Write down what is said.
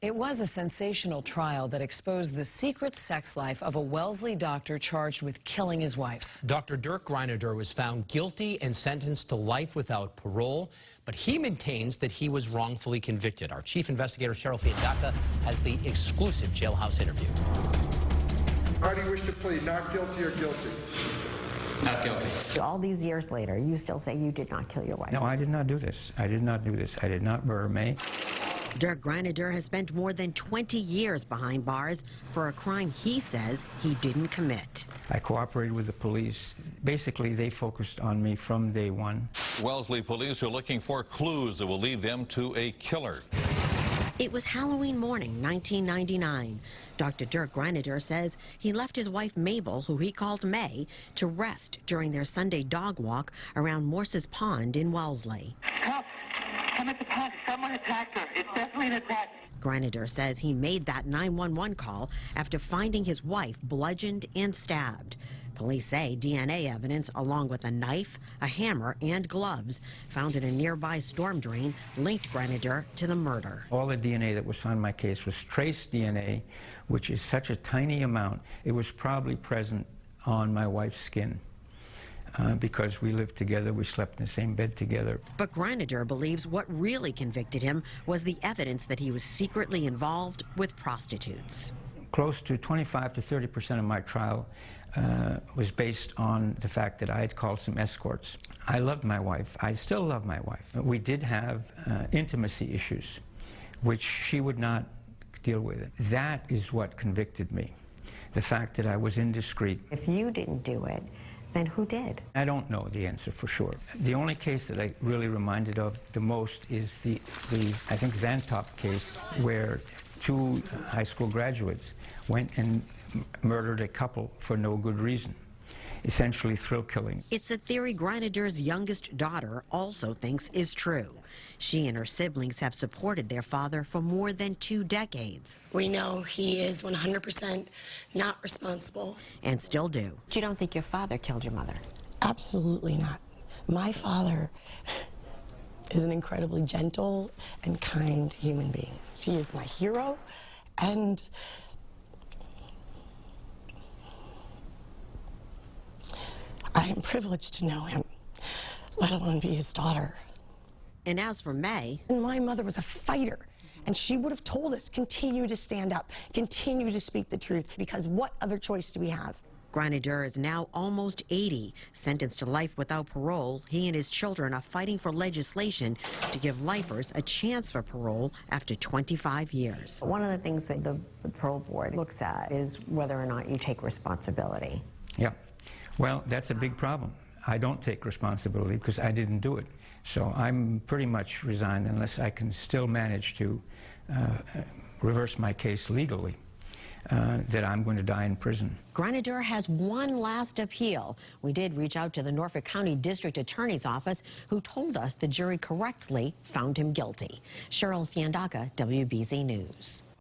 It was a sensational trial that exposed the secret sex life of a Wellesley doctor charged with killing his wife. Dr. Dirk Greineder was found guilty and sentenced to life without parole, but he maintains that he was wrongfully convicted. Our chief investigator, Cheryl Fiandaca, has the exclusive jailhouse interview. How do you wish to plead, not guilty or guilty? Not guilty. All these years later, you still say you did not kill your wife? No, I did not do this. I did not do this. I did not murder May. Dirk Greineder has spent more than 20 years behind bars for a crime he says he didn't commit. I cooperated with the police. Basically, they focused on me from day one. Wellesley police are looking for clues that will lead them to a killer. It was Halloween morning, 1999. Dr. Dirk Greineder says he left his wife Mabel, who he called May, to rest during their Sunday dog walk around Morse's Pond in Wellesley. Come at the pond. Someone attacked her. It's definitely an attack. Greineder says he made that 911 call after finding his wife bludgeoned and stabbed. Police say DNA evidence, along with a knife, a hammer, and gloves found in a nearby storm drain linked Greineder to the murder. All the DNA that was on my case was trace DNA, which is such a tiny amount. It was probably present on my wife's skin. Because we lived together, we slept in the same bed together. But Greineder believes what really convicted him was the evidence that he was secretly involved with prostitutes. Close to 25 to 30% of my trial was based on the fact that I had called some escorts. I loved my wife. I still love my wife. We did have intimacy issues, which she would not deal with. That is what convicted me, the fact that I was indiscreet. If you didn't do it, then who did? I don't know the answer for sure. The only case that I really reminded of the most is the I think, Xantop case, where two high school graduates went and murdered a couple for no good reason. Essentially thrill killing. It's a theory Greineder's youngest daughter also thinks is true. She and her siblings have supported their father for more than 2 decades. We know he is 100% not responsible. And still do. You don't think your father killed your mother? Absolutely not. My father is an incredibly gentle and kind human being. He is my hero, and I am privileged to know him, let alone be his daughter. And as for May, my mother was a fighter, and she would have told us, continue to stand up, continue to speak the truth, because what other choice do we have? Greineder is now almost 80. Sentenced to life without parole, he and his children are fighting for legislation to give lifers a chance for parole after 25 years. One of the things that the parole board looks at is whether or not you take responsibility. Yeah. Well, that's a big problem. I don't take responsibility because I didn't do it. So I'm pretty much resigned unless I can still manage to reverse my case legally, that I'm going to die in prison. Greineder has one last appeal. We did reach out to the Norfolk County District Attorney's Office, who told us the jury correctly found him guilty. Cheryl, Fiandaca, WBZ News.